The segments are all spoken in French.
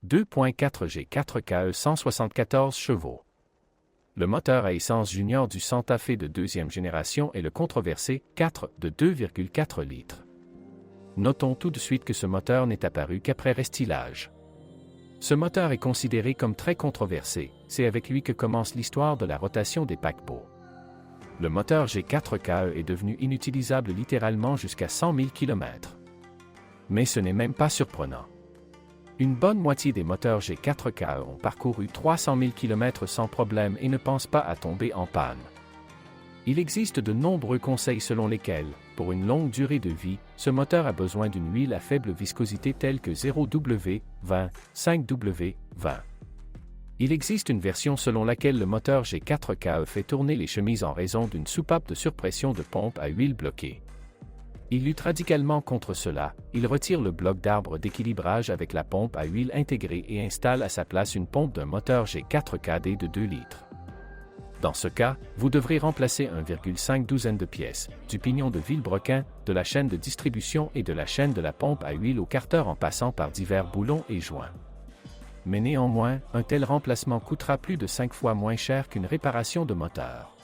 2.4 G4 KE 174 chevaux. Le moteur à essence junior du Santa Fe de deuxième génération est le controversé 4 de 2,4 litres. Notons tout de suite que ce moteur n'est apparu qu'après restylage. Ce moteur est considéré comme très controversé, c'est avec lui que commence l'histoire de la rotation des paquebots. Le moteur G4KE est devenu inutilisable littéralement jusqu'à 100 000 km. Mais ce n'est même pas surprenant. Une bonne moitié des moteurs G4KE ont parcouru 300 000 km sans problème et ne pensent pas à tomber en panne. Il existe de nombreux conseils selon lesquels, pour une longue durée de vie, ce moteur a besoin d'une huile à faible viscosité telle que 0W20, 5W20. Il existe une version selon laquelle le moteur G4KE fait tourner les chemises en raison d'une soupape de surpression de pompe à huile bloquée. Il lutte radicalement contre cela, il retire le bloc d'arbre d'équilibrage avec la pompe à huile intégrée et installe à sa place une pompe d'un moteur G4KD de 2 litres. Dans ce cas, vous devrez remplacer 1,5 douzaine de pièces, du pignon de vilebrequin, de la chaîne de distribution et de la chaîne de la pompe à huile au carter en passant par divers boulons et joints. Mais néanmoins, un tel remplacement coûtera plus de 5 fois moins cher qu'une réparation de moteur.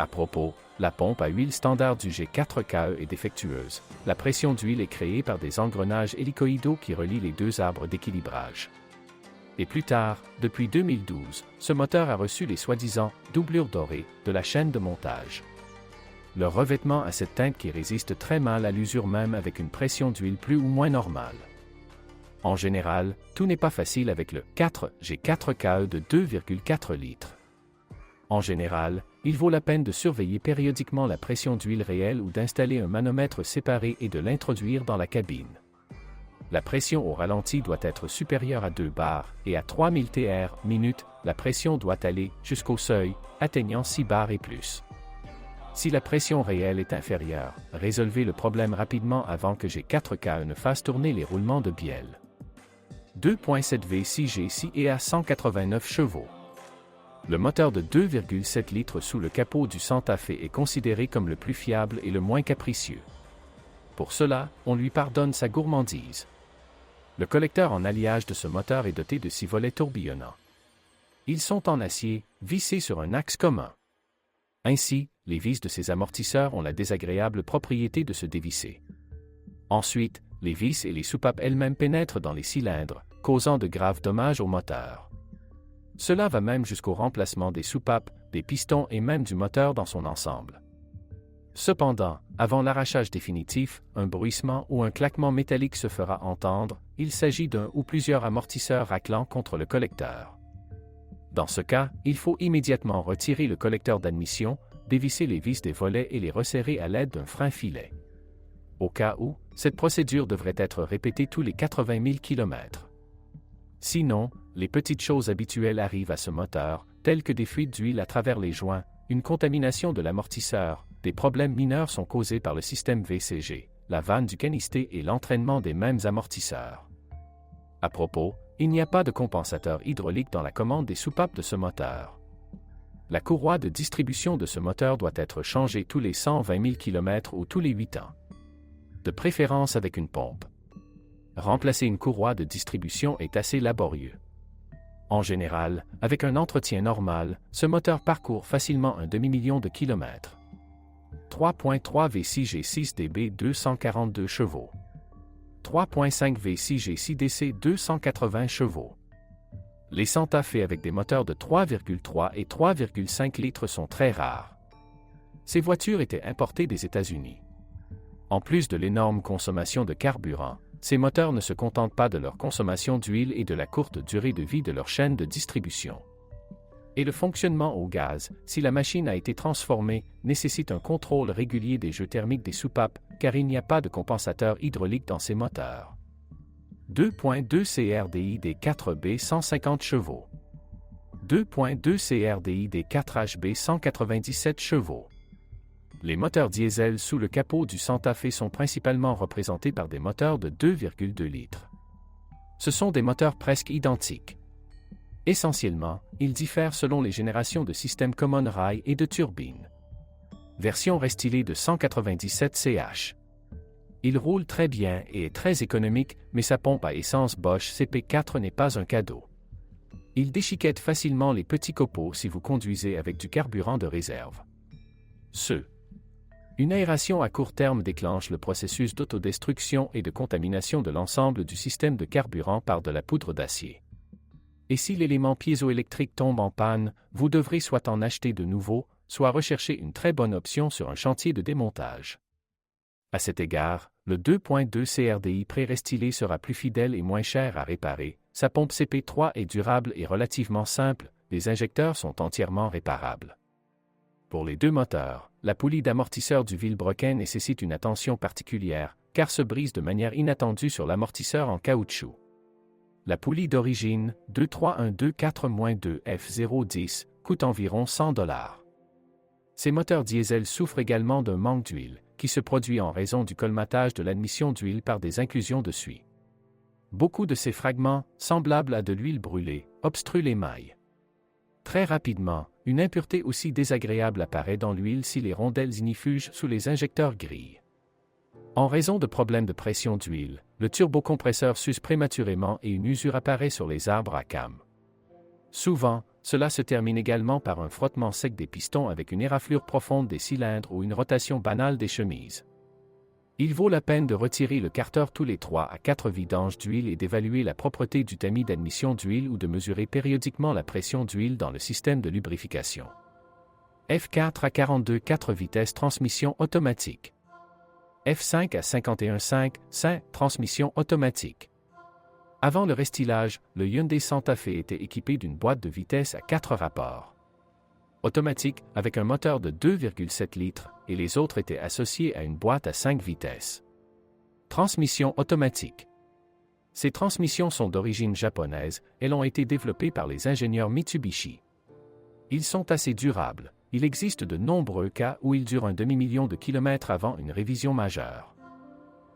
À propos, la pompe à huile standard du G4KE est défectueuse. La pression d'huile est créée par des engrenages hélicoïdaux qui relient les deux arbres d'équilibrage. Et plus tard, depuis 2012, ce moteur a reçu les soi-disant « doublures dorées » de la chaîne de montage. Leur revêtement a cette teinte qui résiste très mal à l'usure même avec une pression d'huile plus ou moins normale. En général, tout n'est pas facile avec le 4 G4KE de 2,4 litres. En général, il vaut la peine de surveiller périodiquement la pression d'huile réelle ou d'installer un manomètre séparé et de l'introduire dans la cabine. La pression au ralenti doit être supérieure à 2 bars, et à 3000 TR minutes, la pression doit aller jusqu'au seuil, atteignant 6 bars et plus. Si la pression réelle est inférieure, résolvez le problème rapidement avant que G4KE ne fasse tourner les roulements de bielle. 2.7 V6G6 et à 189 chevaux. Le moteur de 2,7 litres sous le capot du Santa Fe est considéré comme le plus fiable et le moins capricieux. Pour cela, on lui pardonne sa gourmandise. Le collecteur en alliage de ce moteur est doté de 6 volets tourbillonnants. Ils sont en acier, vissés sur un axe commun. Ainsi, les vis de ces amortisseurs ont la désagréable propriété de se dévisser. Ensuite, les vis et les soupapes elles-mêmes pénètrent dans les cylindres, causant de graves dommages au moteur. Cela va même jusqu'au remplacement des soupapes, des pistons et même du moteur dans son ensemble. Cependant, avant l'arrachage définitif, un bruissement ou un claquement métallique se fera entendre, il s'agit d'un ou plusieurs amortisseurs raclant contre le collecteur. Dans ce cas, il faut immédiatement retirer le collecteur d'admission, dévisser les vis des volets et les resserrer à l'aide d'un frein-filet. Au cas où, cette procédure devrait être répétée tous les 80 000 km. Sinon, les petites choses habituelles arrivent à ce moteur, telles que des fuites d'huile à travers les joints, une contamination de l'amortisseur. Des problèmes mineurs sont causés par le système VCG, la vanne du canisté et l'entraînement des mêmes amortisseurs. À propos, il n'y a pas de compensateur hydraulique dans la commande des soupapes de ce moteur. La courroie de distribution de ce moteur doit être changée tous les 120 000 km ou tous les 8 ans. De préférence avec une pompe. Remplacer une courroie de distribution est assez laborieux. En général, avec un entretien normal, ce moteur parcourt facilement un demi-million de kilomètres. 3.3 V6G6DB 242 chevaux. 3.5 V6G6DC 280 chevaux. Les Santa Fe avec des moteurs de 3,3 et 3,5 litres sont très rares. Ces voitures étaient importées des États-Unis. En plus de l'énorme consommation de carburant, ces moteurs ne se contentent pas de leur consommation d'huile et de la courte durée de vie de leur chaîne de distribution. Et le fonctionnement au gaz, si la machine a été transformée, nécessite un contrôle régulier des jeux thermiques des soupapes, car il n'y a pas de compensateur hydraulique dans ces moteurs. 2.2 CRDI des 4B 150 chevaux. 2.2 CRDI des 4HB 197 chevaux. Les moteurs diesel sous le capot du Santa Fe sont principalement représentés par des moteurs de 2,2 litres. Ce sont des moteurs presque identiques. Essentiellement, ils diffèrent selon les générations de systèmes Common Rail et de turbines. Version restylée de 197 ch. Il roule très bien et est très économique, mais sa pompe à essence Bosch CP4 n'est pas un cadeau. Il déchiquette facilement les petits copeaux si vous conduisez avec du carburant de réserve. Une aération à court terme déclenche le processus d'autodestruction et de contamination de l'ensemble du système de carburant par de la poudre d'acier. Et si l'élément piézoélectrique tombe en panne, vous devrez soit en acheter de nouveau, soit rechercher une très bonne option sur un chantier de démontage. À cet égard, le 2.2 CRDI pré-restylé sera plus fidèle et moins cher à réparer. Sa pompe CP3 est durable et relativement simple, les injecteurs sont entièrement réparables. Pour les deux moteurs, la poulie d'amortisseur du vilebrequin nécessite une attention particulière, car se brise de manière inattendue sur l'amortisseur en caoutchouc. La poulie d'origine, 23124-2 F010, coûte environ $100. Ces moteurs diesel souffrent également d'un manque d'huile, qui se produit en raison du colmatage de l'admission d'huile par des inclusions de suie. Beaucoup de ces fragments, semblables à de l'huile brûlée, obstruent les mailles. Très rapidement, une impureté aussi désagréable apparaît dans l'huile si les rondelles ignifugent sous les injecteurs grillent. En raison de problèmes de pression d'huile, le turbocompresseur s'use prématurément et une usure apparaît sur les arbres à cames. Souvent, cela se termine également par un frottement sec des pistons avec une éraflure profonde des cylindres ou une rotation banale des chemises. Il vaut la peine de retirer le carter tous les 3 à 4 vidanges d'huile et d'évaluer la propreté du tamis d'admission d'huile ou de mesurer périodiquement la pression d'huile dans le système de lubrification. F4 à 42 4 vitesses transmission automatique. F5 à 51.5 transmission automatique. Avant le restylage, le Hyundai Santa Fe était équipé d'une boîte de vitesses à 4 rapports. Automatique, avec un moteur de 2,7 litres, et les autres étaient associés à une boîte à 5 vitesses. Transmission automatique. Ces transmissions sont d'origine japonaise, elles ont été développées par les ingénieurs Mitsubishi. Ils sont assez durables, il existe de nombreux cas où ils durent un demi-million de kilomètres avant une révision majeure.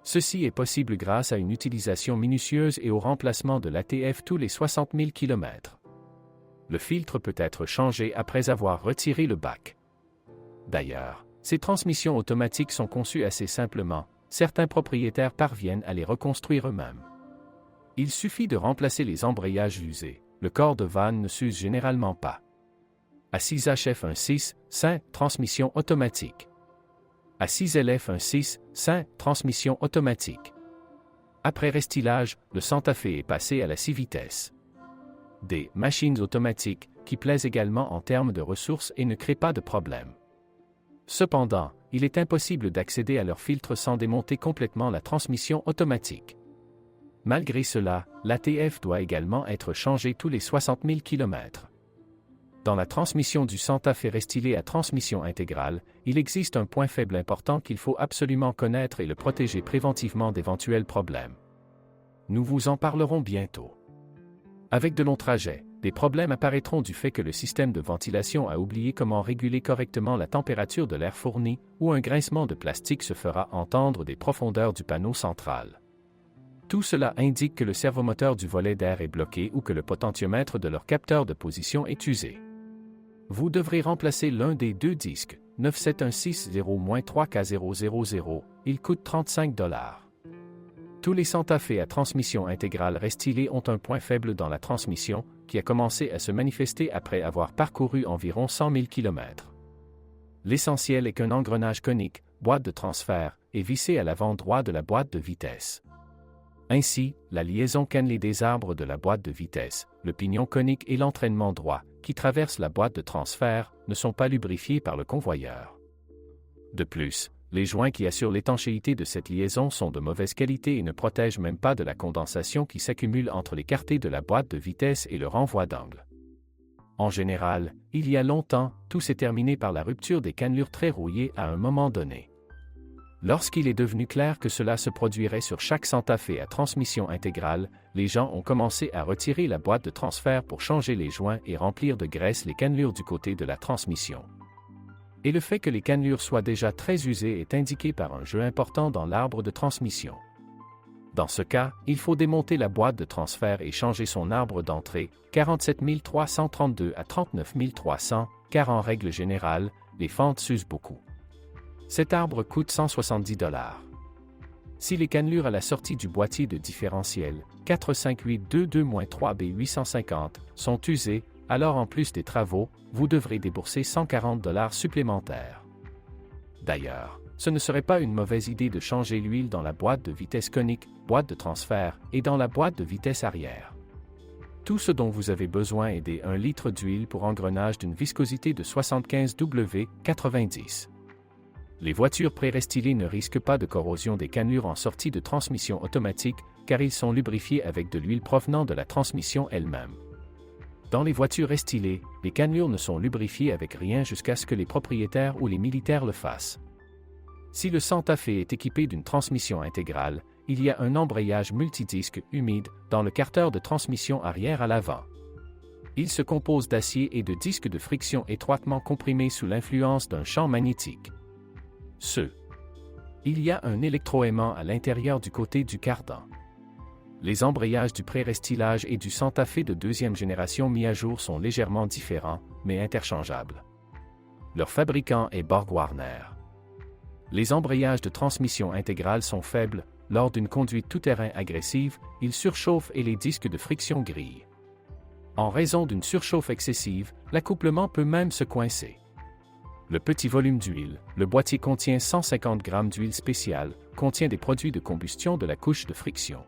Ceci est possible grâce à une utilisation minutieuse et au remplacement de l'ATF tous les 60 000 km. Le filtre peut être changé après avoir retiré le bac. D'ailleurs, ces transmissions automatiques sont conçues assez simplement, certains propriétaires parviennent à les reconstruire eux-mêmes. Il suffit de remplacer les embrayages usés, le corps de vanne ne s'use généralement pas. À 6HF16, transmission automatique. À 6LF16, transmission automatique. Après restylage, le Santa Fe est passé à la 6 vitesses. Des machines automatiques, qui plaisent également en termes de ressources et ne créent pas de problème. Cependant, il est impossible d'accéder à leur filtre sans démonter complètement la transmission automatique. Malgré cela, l'ATF doit également être changé tous les 60 000 km. Dans la transmission du Santa Fe restylé à transmission intégrale, il existe un point faible important qu'il faut absolument connaître et le protéger préventivement d'éventuels problèmes. Nous vous en parlerons bientôt. Avec de longs trajets, des problèmes apparaîtront du fait que le système de ventilation a oublié comment réguler correctement la température de l'air fourni, ou un grincement de plastique se fera entendre des profondeurs du panneau central. Tout cela indique que le servomoteur du volet d'air est bloqué ou que le potentiomètre de leur capteur de position est usé. Vous devrez remplacer l'un des deux disques, 97160-3K000, il coûte $35. Tous les Santa Fe à transmission intégrale restylée ont un point faible dans la transmission, qui a commencé à se manifester après avoir parcouru environ 100 000 km. L'essentiel est qu'un engrenage conique, boîte de transfert, est vissé à l'avant droit de la boîte de vitesse. Ainsi, la liaison cannelée des arbres de la boîte de vitesse, le pignon conique et l'entraînement droit, qui traverse la boîte de transfert, ne sont pas lubrifiés par le convoyeur. De plus, les joints qui assurent l'étanchéité de cette liaison sont de mauvaise qualité et ne protègent même pas de la condensation qui s'accumule entre les quartiers de la boîte de vitesse et le renvoi d'angle. En général, il y a longtemps, tout s'est terminé par la rupture des cannelures très rouillées à un moment donné. Lorsqu'il est devenu clair que cela se produirait sur chaque Santa Fe à transmission intégrale, les gens ont commencé à retirer la boîte de transfert pour changer les joints et remplir de graisse les cannelures du côté de la transmission. Et le fait que les cannelures soient déjà très usées est indiqué par un jeu important dans l'arbre de transmission. Dans ce cas, il faut démonter la boîte de transfert et changer son arbre d'entrée, 47 332 à 39 300, car en règle générale, les fentes s'usent beaucoup. Cet arbre coûte $170. Si les cannelures à la sortie du boîtier de différentiel 45822-3B850 sont usées, alors en plus des travaux, vous devrez débourser 140 $ supplémentaires. D'ailleurs, ce ne serait pas une mauvaise idée de changer l'huile dans la boîte de vitesse conique, boîte de transfert et dans la boîte de vitesse arrière. Tout ce dont vous avez besoin est de 1 litre d'huile pour engrenage d'une viscosité de 75 W90. Les voitures pré-restylées ne risquent pas de corrosion des cannelures en sortie de transmission automatique, car ils sont lubrifiés avec de l'huile provenant de la transmission elle-même. Dans les voitures restylées, les cannelures ne sont lubrifiées avec rien jusqu'à ce que les propriétaires ou les militaires le fassent. Si le Santa Fe est équipé d'une transmission intégrale, il y a un embrayage multidisque humide dans le carter de transmission arrière à l'avant. Il se compose d'acier et de disques de friction étroitement comprimés sous l'influence d'un champ magnétique. Il y a un électroaimant à l'intérieur du côté du cardan. Les embrayages du pré-restylage et du Santa Fe de deuxième génération mis à jour sont légèrement différents, mais interchangeables. Leur fabricant est Borg-Warner. Les embrayages de transmission intégrale sont faibles, lors d'une conduite tout-terrain agressive, ils surchauffent et les disques de friction grillent. En raison d'une surchauffe excessive, l'accouplement peut même se coincer. Le petit volume d'huile, le boîtier contient 150 g d'huile spéciale, contient des produits de combustion de la couche de friction.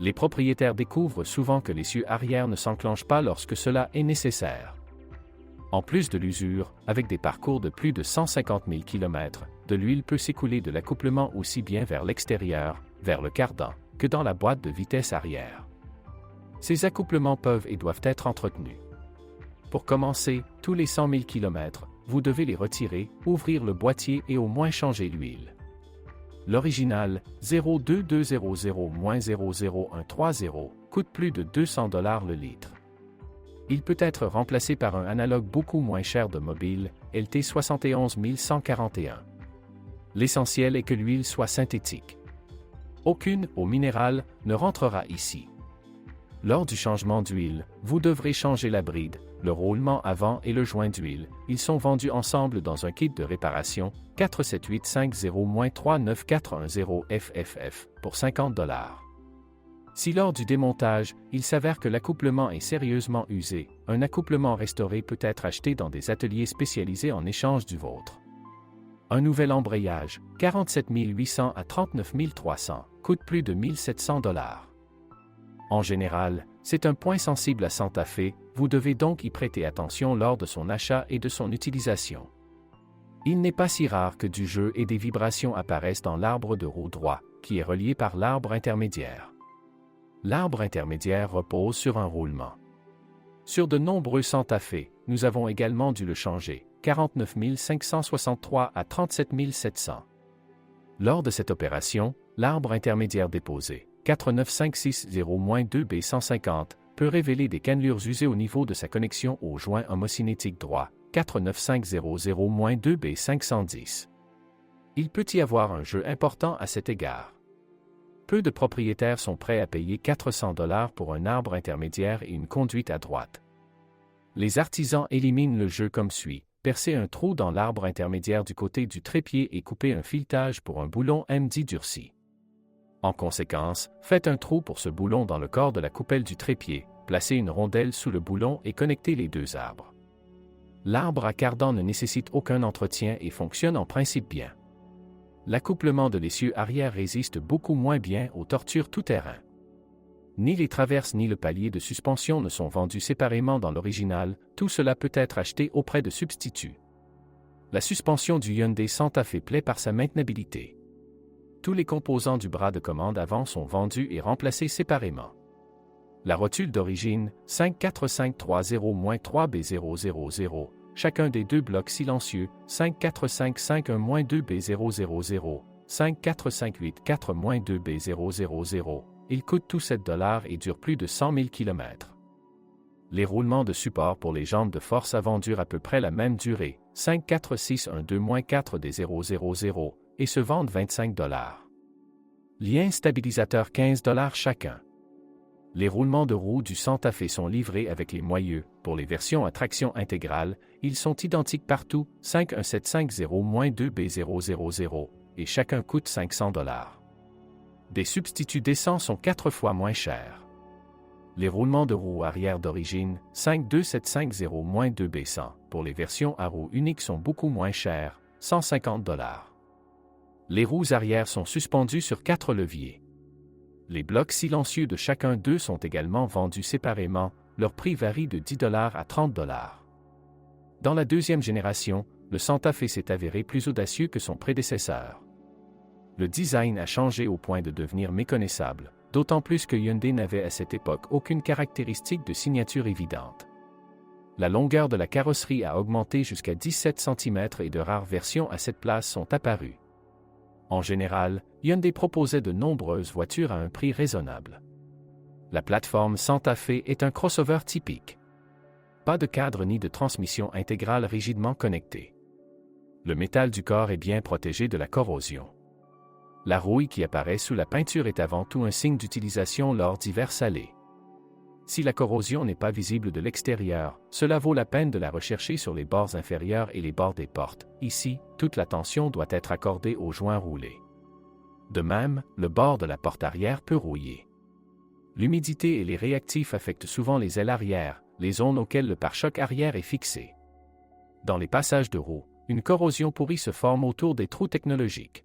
Les propriétaires découvrent souvent que l'essieu arrière ne s'enclenche pas lorsque cela est nécessaire. En plus de l'usure, avec des parcours de plus de 150 000 km, de l'huile peut s'écouler de l'accouplement aussi bien vers l'extérieur, vers le cardan, que dans la boîte de vitesse arrière. Ces accouplements peuvent et doivent être entretenus. Pour commencer, tous les 100 000 km, vous devez les retirer, ouvrir le boîtier et au moins changer l'huile. L'original 02200-00130 coûte plus de 200 $ le litre. Il peut être remplacé par un analogue beaucoup moins cher de Mobil, LT 71141. L'essentiel est que l'huile soit synthétique. Aucune eau minérale ne rentrera ici. Lors du changement d'huile, vous devrez changer la bride, le roulement avant et le joint d'huile. Ils sont vendus ensemble dans un kit de réparation 47850-39410 FFF pour 50 $. Si lors du démontage, il s'avère que l'accouplement est sérieusement usé, un accouplement restauré peut être acheté dans des ateliers spécialisés en échange du vôtre. Un nouvel embrayage, 47 800 à 39 300, coûte plus de 1 700 $. En général, c'est un point sensible à Santa Fe, vous devez donc y prêter attention lors de son achat et de son utilisation. Il n'est pas si rare que du jeu et des vibrations apparaissent dans l'arbre de roue droit, qui est relié par l'arbre intermédiaire. L'arbre intermédiaire repose sur un roulement. Sur de nombreux Santa Fe, nous avons également dû le changer, 49 563 à 37 700. Lors de cette opération, l'arbre intermédiaire déposé, 49560-2B150, peut révéler des cannelures usées au niveau de sa connexion au joint homocinétique droit, 49500-2B510. Il peut y avoir un jeu important à cet égard. Peu de propriétaires sont prêts à payer 400 $ pour un arbre intermédiaire et une conduite à droite. Les artisans éliminent le jeu comme suit: percer un trou dans l'arbre intermédiaire du côté du trépied et couper un filetage pour un boulon M10 durci. En conséquence, faites un trou pour ce boulon dans le corps de la coupelle du trépied, placez une rondelle sous le boulon et connectez les deux arbres. L'arbre à cardan ne nécessite aucun entretien et fonctionne en principe bien. L'accouplement de l'essieu arrière résiste beaucoup moins bien aux tortures tout-terrain. Ni les traverses ni le palier de suspension ne sont vendus séparément dans l'original, tout cela peut être acheté auprès de substituts. La suspension du Hyundai Santa Fe plaît par sa maintenabilité. Tous les composants du bras de commande avant sont vendus et remplacés séparément. La rotule d'origine, 54530-3B000, chacun des deux blocs silencieux, 54551-2B000, 54584-2B000, ils coûtent tous 7 $ et durent plus de 100 000 km. Les roulements de support pour les jambes de force avant durent à peu près la même durée, 54612-4D000, et se vendent 25 $. Lien stabilisateur 15 $ chacun. Les roulements de roues du Santa Fe sont livrés avec les moyeux. Pour les versions à traction intégrale, ils sont identiques partout, 51750-2B000, et chacun coûte 500 $. Des substituts décents sont 4 fois moins chers. Les roulements de roues arrière d'origine, 52750-2B100, pour les versions à roues uniques sont beaucoup moins chers, 150 $. Les roues arrière sont suspendues sur 4 leviers. Les blocs silencieux de chacun d'eux sont également vendus séparément, leur prix varie de 10 $ à 30 $. Dans la deuxième génération, le Santa Fe s'est avéré plus audacieux que son prédécesseur. Le design a changé au point de devenir méconnaissable, d'autant plus que Hyundai n'avait à cette époque aucune caractéristique de signature évidente. La longueur de la carrosserie a augmenté jusqu'à 17 cm et de rares versions à cette place sont apparues. En général, Hyundai proposait de nombreuses voitures à un prix raisonnable. La plateforme Santa Fe est un crossover typique. Pas de cadre ni de transmission intégrale rigidement connectée. Le métal du corps est bien protégé de la corrosion. La rouille qui apparaît sous la peinture est avant tout un signe d'utilisation lors d'hivers salés. Si la corrosion n'est pas visible de l'extérieur, cela vaut la peine de la rechercher sur les bords inférieurs et les bords des portes. Ici, toute l'attention doit être accordée aux joints roulés. De même, le bord de la porte arrière peut rouiller. L'humidité et les réactifs affectent souvent les ailes arrière, les zones auxquelles le pare-choc arrière est fixé. Dans les passages de roues, une corrosion pourrie se forme autour des trous technologiques.